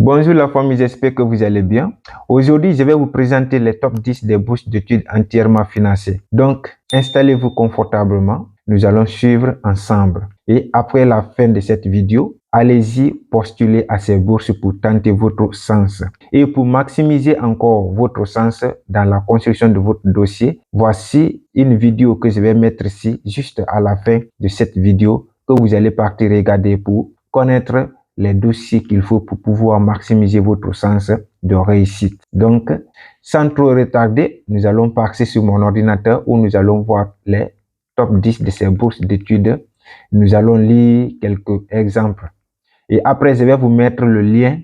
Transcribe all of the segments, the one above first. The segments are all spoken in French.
Bonjour la famille, j'espère que vous allez bien. Aujourd'hui, je vais vous présenter les top 10 des bourses d'études entièrement financées. Donc, installez-vous confortablement. Nous allons suivre ensemble. Et après la fin de cette vidéo, allez-y postuler à ces bourses pour tenter votre chance. Et pour maximiser encore votre chance dans la construction de votre dossier, voici une vidéo que je vais mettre ici juste à la fin de cette vidéo que vous allez partir regarder pour connaître les dossiers qu'il faut pour pouvoir maximiser votre chance de réussite. Donc, sans trop retarder, nous allons passer sur mon ordinateur où nous allons voir les top 10 de ces bourses d'études. Nous allons lire quelques exemples. Et après, je vais vous mettre le lien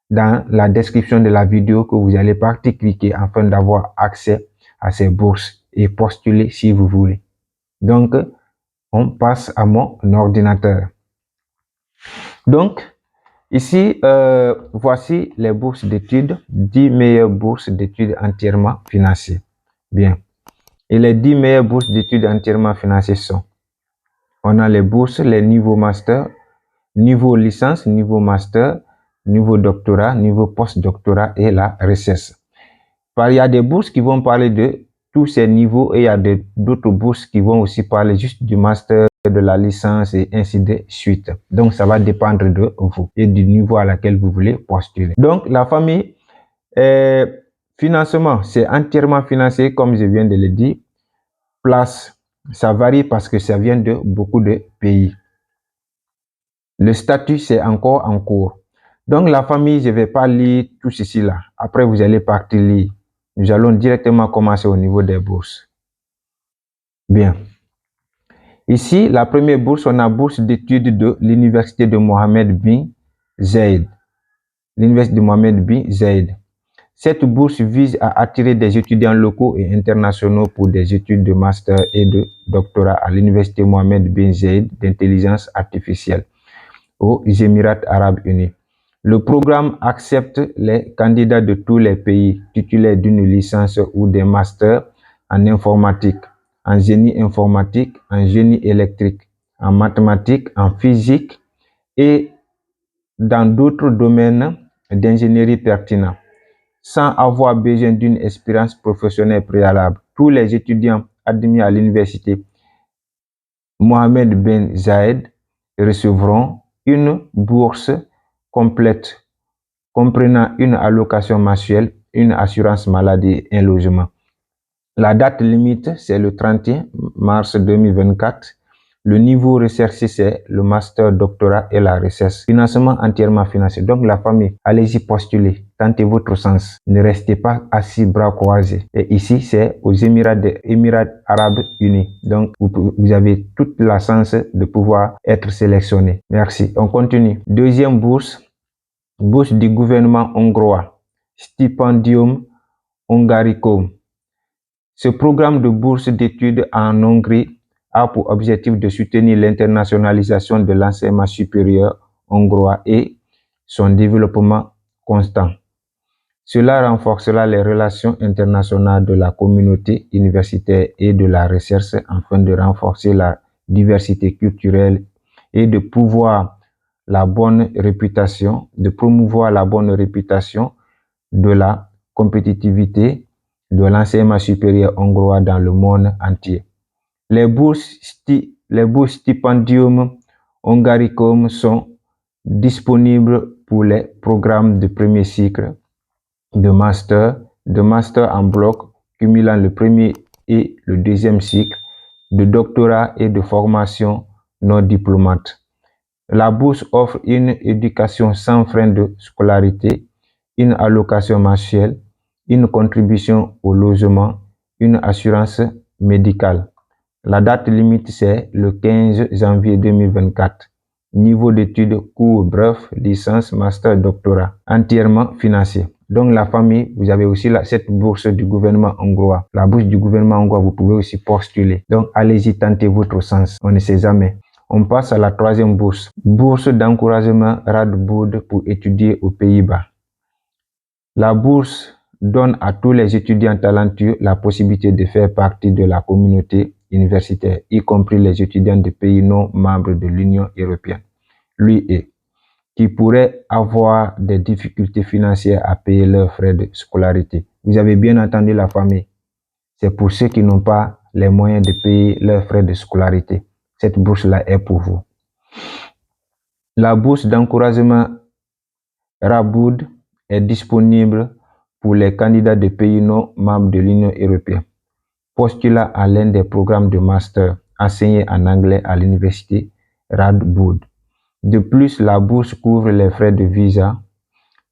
dans la description de la vidéo que vous allez partir cliquer afin d'avoir accès à ces bourses et postuler si vous voulez. Donc, on passe à mon ordinateur. Donc, ici, voici les bourses d'études, 10 meilleures bourses d'études entièrement financées. Bien. Et les 10 meilleures bourses d'études entièrement financées sont, on a les bourses, les niveaux master, niveau licence, niveau master, niveau doctorat, niveau post-doctorat et la recherche. Il y a des bourses qui vont parler de tous ces niveaux et il y a d'autres bourses qui vont aussi parler juste du master, de la licence et ainsi de suite. Donc, ça va dépendre de vous et du niveau à laquelle vous voulez postuler. Donc, la famille, financement, c'est entièrement financé comme je viens de le dire. Place, ça varie parce que ça vient de beaucoup de pays. Le statut, c'est encore en cours. Donc, la famille, je ne vais pas lire tout ceci là. Après, vous allez partir lire. Nous allons directement commencer au niveau des bourses. Bien. Ici, la première bourse, on a bourse d'études de l'Université de Mohammed bin Zayed. L'Université de Mohammed bin Zayed. Cette bourse vise à attirer des étudiants locaux et internationaux pour des études de master et de doctorat à l'Université Mohammed bin Zayed d'intelligence artificielle aux Émirats arabes unis. Le programme accepte les candidats de tous les pays titulaires d'une licence ou des masters en informatique, en génie informatique, en génie électrique, en mathématiques, en physique et dans d'autres domaines d'ingénierie pertinents, sans avoir besoin d'une expérience professionnelle préalable. Tous les étudiants admis à l'université Mohammed bin Zayed recevront une bourse complète comprenant une allocation mensuelle, une assurance maladie et un logement. La date limite, c'est le 31 mars 2024. Le niveau recherché, c'est le master, doctorat et la recherche. Financement entièrement financé. Donc, la famille, allez-y postuler. Tentez votre chance. Ne restez pas assis bras croisés. Et ici, c'est aux Émirats arabes unis. Donc, vous avez toute la chance de pouvoir être sélectionné. Merci. On continue. Deuxième bourse. Bourse du gouvernement hongrois. Stipendium Hungaricum. Ce programme de bourse d'études en Hongrie a pour objectif de soutenir l'internationalisation de l'enseignement supérieur hongrois et son développement constant. Cela renforcera les relations internationales de la communauté universitaire et de la recherche afin de renforcer la diversité culturelle et de promouvoir la bonne réputation de la compétitivité de l'enseignement supérieur hongrois dans le monde entier. Les bourses Stipendium Hungaricum sont disponibles pour les programmes de premier cycle, de master en bloc, cumulant le premier et le deuxième cycle, de doctorat et de formation non diplômante. La bourse offre une éducation sans frein de scolarité, une allocation mensuelle, une contribution au logement, une assurance médicale. La date limite, c'est le 15 janvier 2024. Niveau d'études, cours, bref, licence, master, doctorat, entièrement financé. Donc, la famille, vous avez aussi cette bourse du gouvernement hongrois. La bourse du gouvernement hongrois, vous pouvez aussi postuler. Donc, allez-y, tentez votre chance. On ne sait jamais. On passe à la troisième bourse. Bourse d'encouragement Radboud pour étudier aux Pays-Bas. La bourse donne à tous les étudiants talentueux la possibilité de faire partie de la communauté universitaire, y compris les étudiants de pays non membres de l'Union européenne, l'UE, qui pourraient avoir des difficultés financières à payer leurs frais de scolarité. Vous avez bien entendu la famille. C'est pour ceux qui n'ont pas les moyens de payer leurs frais de scolarité. Cette bourse-là est pour vous. La bourse d'encouragement Raboud est disponible pour les candidats de pays non membres de l'Union européenne, postulant à l'un des programmes de master enseignés en anglais à l'université Radboud. De plus, la bourse couvre les frais de visa,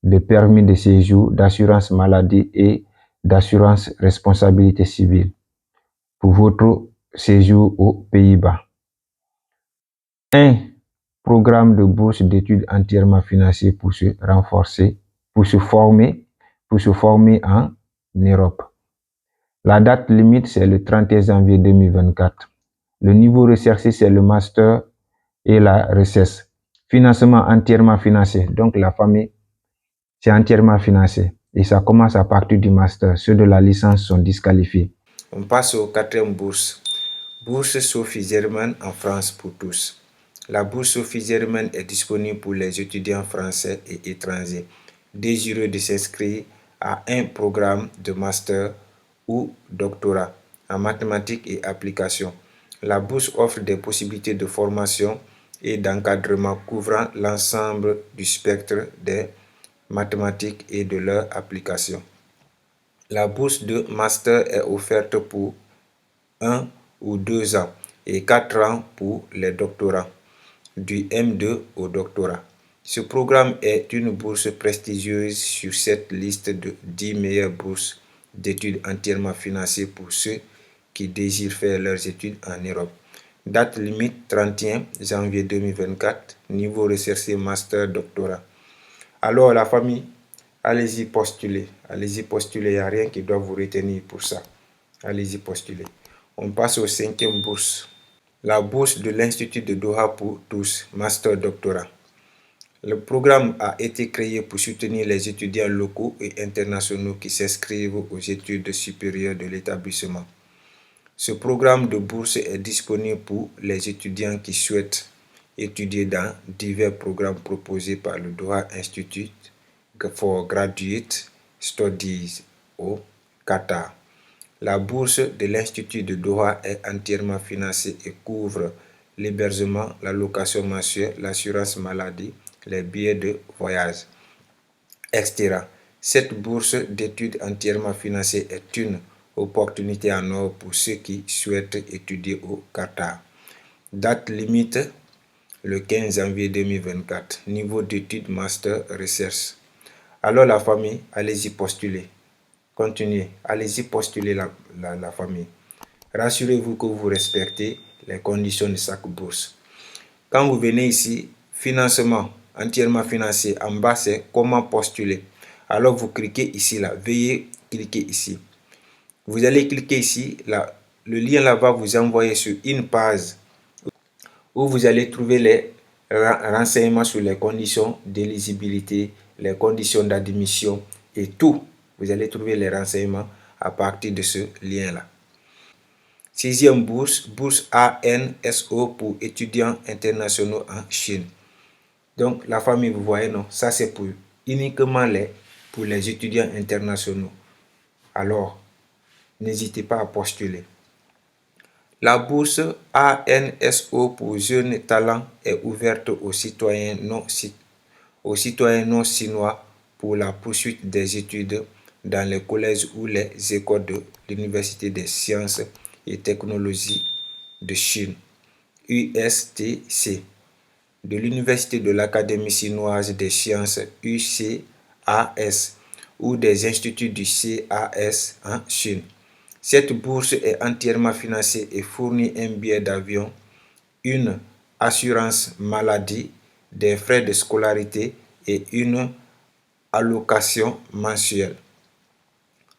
de permis de séjour, d'assurance maladie et d'assurance responsabilité civile pour votre séjour aux Pays-Bas. Un programme de bourse d'études entièrement financé pour se renforcer, pour se former en Europe. La date limite, c'est le 31 janvier 2024. Le niveau recherché, c'est le master et la recherche. Financement entièrement financé. Donc, la famille, c'est entièrement financé. Et ça commence à partir du master. Ceux de la licence sont disqualifiés. On passe au quatrième bourse. Bourse Sophie Germain en France pour tous. La bourse Sophie Germain est disponible pour les étudiants français et étrangers désireux de s'inscrire à un programme de master ou doctorat en mathématiques et applications. La bourse offre des possibilités de formation et d'encadrement couvrant l'ensemble du spectre des mathématiques et de leur application. La bourse de master est offerte pour 1 ou 2 ans et 4 ans pour les doctorats, du M2 au doctorat. Ce programme est une bourse prestigieuse sur cette liste de 10 meilleures bourses d'études entièrement financées pour ceux qui désirent faire leurs études en Europe. Date limite 31 janvier 2024, niveau recherché master doctorat. Alors la famille, allez-y postuler, il n'y a rien qui doit vous retenir pour ça. Allez-y postuler. On passe aux 5e bourse. La bourse de l'Institut de Doha pour tous, master doctorat. Le programme a été créé pour soutenir les étudiants locaux et internationaux qui s'inscrivent aux études supérieures de l'établissement. Ce programme de bourse est disponible pour les étudiants qui souhaitent étudier dans divers programmes proposés par le Doha Institute for Graduate Studies au Qatar. La bourse de l'Institut de Doha est entièrement financée et couvre l'hébergement, la location mensuelle, l'assurance maladie, les billets de voyage, etc. Cette bourse d'études entièrement financée est une opportunité en or pour ceux qui souhaitent étudier au Qatar. Date limite, le 15 janvier 2024. Niveau d'études master recherche. Alors la famille, allez-y postuler. Continuez, allez-y postuler la famille. Rassurez-vous que vous respectez les conditions de chaque bourse. Quand vous venez ici, financement entièrement financé, en bas c'est comment postuler. Alors vous cliquez ici, là, veuillez cliquer ici. Vous allez cliquer ici, là, le lien là va vous envoyer sur une page où vous allez trouver les renseignements sur les conditions d'éligibilité, les conditions d'admission et tout. Vous allez trouver les renseignements à partir de ce lien-là. 6e bourse, bourse ANSO pour étudiants internationaux en Chine. Donc la famille, vous voyez, non, ça c'est uniquement pour les étudiants internationaux. Alors, n'hésitez pas à postuler. La bourse ANSO pour jeunes talents est ouverte aux citoyens non chinois pour la poursuite des études dans les collèges ou les écoles de l'Université des sciences et technologies de Chine, USTC, de l'Université de l'Académie chinoise des sciences, UCAS, ou des instituts du CAS en Chine. Cette bourse est entièrement financée et fournit un billet d'avion, une assurance maladie, des frais de scolarité et une allocation mensuelle.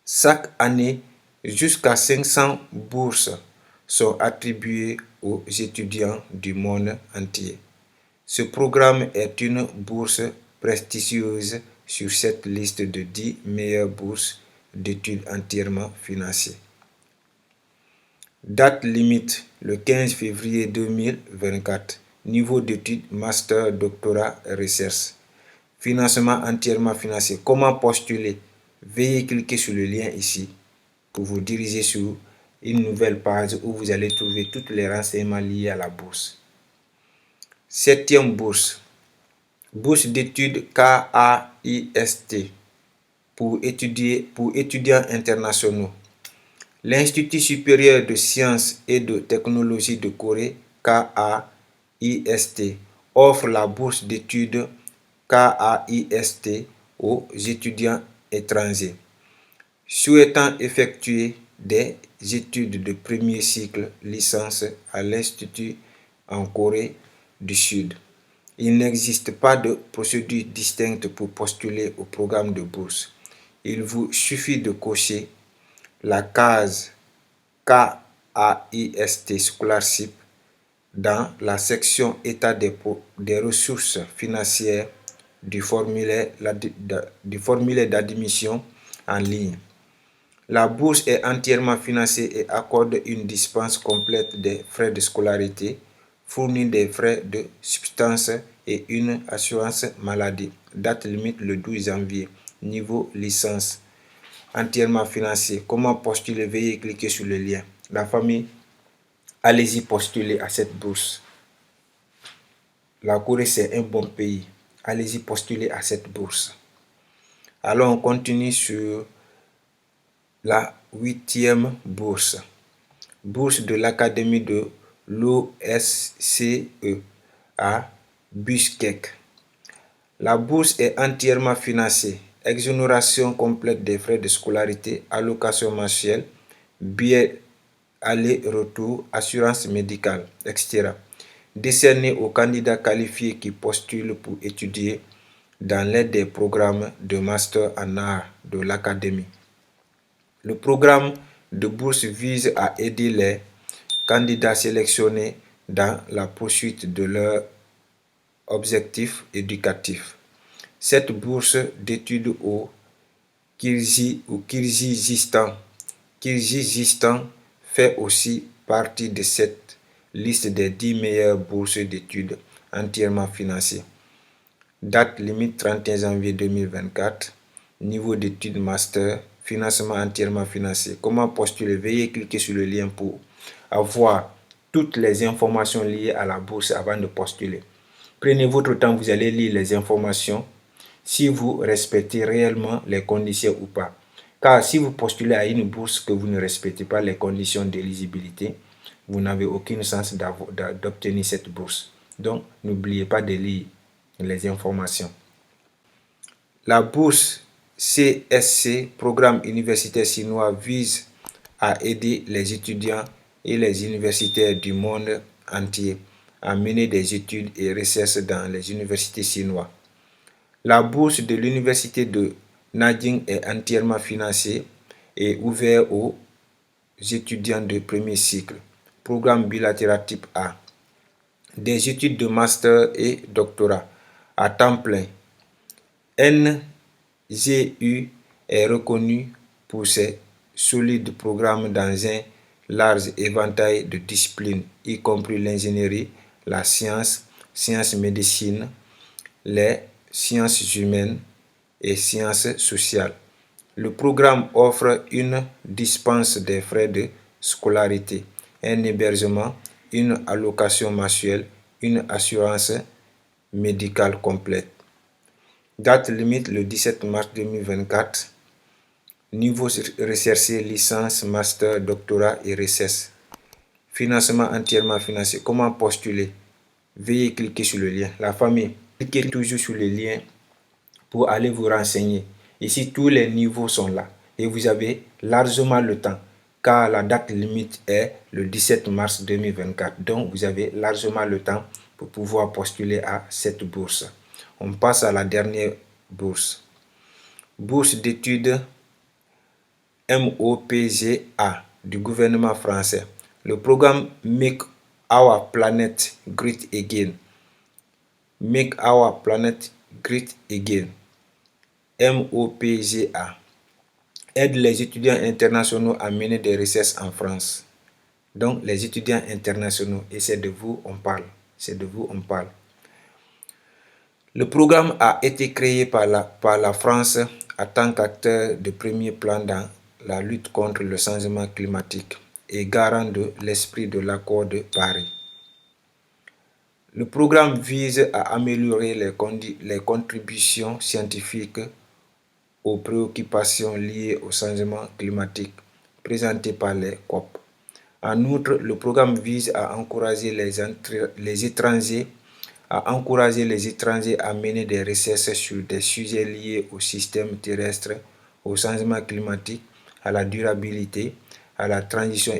Chaque année, jusqu'à 500 bourses sont attribuées aux étudiants du monde entier. Ce programme est une bourse prestigieuse sur cette liste de 10 meilleures bourses d'études entièrement financées. Date limite, le 15 février 2024. Niveau d'études master, doctorat, recherche. Financement entièrement financé. Comment postuler? Veuillez cliquer sur le lien ici pour vous diriger sur une nouvelle page où vous allez trouver tous les renseignements liés à la bourse. Septième bourse. Bourse d'études KAIST pour étudiants internationaux. L'Institut supérieur de sciences et de technologie de Corée, KAIST, offre la bourse d'études KAIST aux étudiants étrangers souhaitant effectuer des études de premier cycle licence à l'Institut en Corée du Sud. Il n'existe pas de procédure distincte pour postuler au programme de bourse. Il vous suffit de cocher la case KAIST Scholarship dans la section État des ressources financières du formulaire d'admission en ligne. La bourse est entièrement financée et accorde une dispense complète des frais de scolarité, fournit des frais de substance et une assurance maladie. Date limite le 12 janvier. Niveau licence. Entièrement financé. Comment postuler? Veuillez cliquer sur le lien. La famille, allez-y postuler à cette bourse. La Corée, c'est un bon pays. Allez-y postuler à cette bourse. Alors, on continue sur la 8e bourse. Bourse de l'Académie de l'OSCE à Bishkek. La bourse est entièrement financée. Exonération complète des frais de scolarité, allocation mensuelle, billets aller-retour, assurance médicale, etc. Décernée aux candidats qualifiés qui postulent pour étudier dans l'aide des programmes de master en art de l'académie. Le programme de bourse vise à aider les candidats sélectionnés dans la poursuite de leurs objectifs éducatifs. Cette bourse d'études au Kirghizistan fait aussi partie de cette liste des 10 meilleures bourses d'études entièrement financées. Date limite 31 janvier 2024. Niveau d'études master. Financement entièrement financé. Comment postuler? Veuillez cliquer sur le lien pour avoir toutes les informations liées à la bourse avant de postuler. Prenez votre temps, vous allez lire les informations si vous respectez réellement les conditions ou pas. Car si vous postulez à une bourse que vous ne respectez pas les conditions d'éligibilité, vous n'avez aucune chance d'obtenir cette bourse. Donc, n'oubliez pas de lire les informations. La bourse CSC, Programme universitaire chinois, vise à aider les étudiants et les universitaires du monde entier à mener des études et recherches dans les universités chinoises. La bourse de l'université de Nanjing est entièrement financée et ouverte aux étudiants de premier cycle. Programme bilatéral type A. Des études de master et doctorat à temps plein. NGU est reconnu pour ses solides programmes dans un large éventail de disciplines, y compris l'ingénierie, la science, sciences médecine, les sciences humaines et sciences sociales. Le programme offre une dispense des frais de scolarité, un hébergement, une allocation mensuelle, une assurance médicale complète. Date limite le 17 mars 2024. Niveau recherché, licence, master, doctorat et recherche. Financement entièrement financé. Comment postuler? Veuillez cliquer sur le lien. La famille, cliquez toujours sur le lien pour aller vous renseigner. Ici, tous les niveaux sont là et vous avez largement le temps car la date limite est le 17 mars 2024. Donc, vous avez largement le temps pour pouvoir postuler à cette bourse. On passe à la dernière bourse. Bourse d'études MOPGA du gouvernement français. Le programme Make Our Planet Great Again. Make Our Planet Great Again. MOPGA aide les étudiants internationaux à mener des recherches en France. Donc, les étudiants internationaux, et c'est de vous on parle. C'est de vous on parle. Le programme a été créé par la France en tant qu'acteur de premier plan dans la lutte contre le changement climatique et garant de l'esprit de l'accord de Paris. Le programme vise à améliorer les contributions scientifiques aux préoccupations liées au changement climatique présentées par les COP. En outre, le programme vise à encourager les étrangers à mener des recherches sur des sujets liés au système terrestre, au changement climatique, à la durabilité, à la transition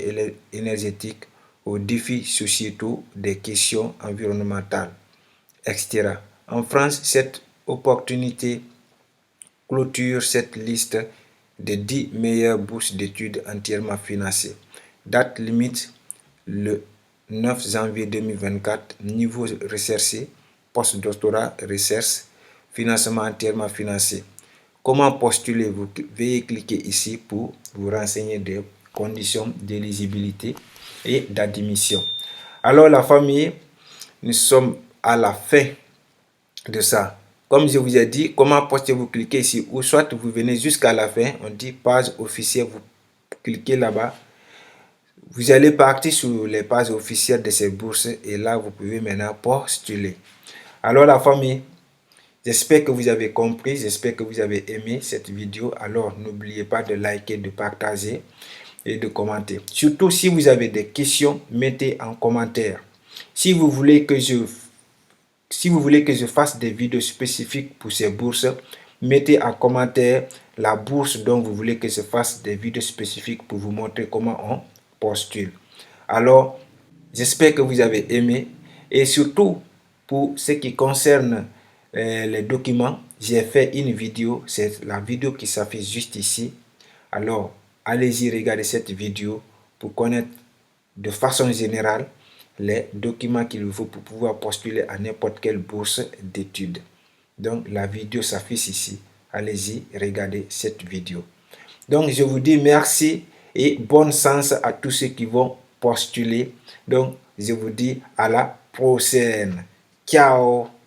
énergétique, aux défis sociétaux, des questions environnementales, etc. En France, cette opportunité clôture cette liste des 10 meilleures bourses d'études entièrement financées. Date limite le 9 janvier 2024, niveau recherché, postdoctorat, recherche, financement entièrement financé. Comment postuler? Vous veuillez cliquer ici pour vous renseigner des conditions d'éligibilité et d'admission. Alors la famille, nous sommes à la fin de ça. Comme je vous ai dit, comment poster? Vous cliquez ici ou soit vous venez jusqu'à la fin, on dit page officielle, vous cliquez là-bas. Vous allez partir sur les pages officielles de ces bourses et là, vous pouvez maintenant postuler. Alors la famille, j'espère que vous avez compris, j'espère que vous avez aimé cette vidéo. Alors n'oubliez pas de liker, de partager et de commenter. Surtout si vous avez des questions, mettez en commentaire. Si vous voulez que je fasse des vidéos spécifiques pour ces bourses, mettez en commentaire la bourse dont vous voulez que je fasse des vidéos spécifiques pour vous montrer comment on postule. Alors, j'espère que vous avez aimé et surtout pour ce qui concerne les documents, j'ai fait une vidéo, c'est la vidéo qui s'affiche juste ici. Alors, allez-y regarder cette vidéo pour connaître de façon générale les documents qu'il vous faut pour pouvoir postuler à n'importe quelle bourse d'études. Donc, la vidéo s'affiche ici. Allez-y, regardez cette vidéo. Donc, je vous dis merci et bonne chance à tous ceux qui vont postuler. Donc, je vous dis à la prochaine. Ciao!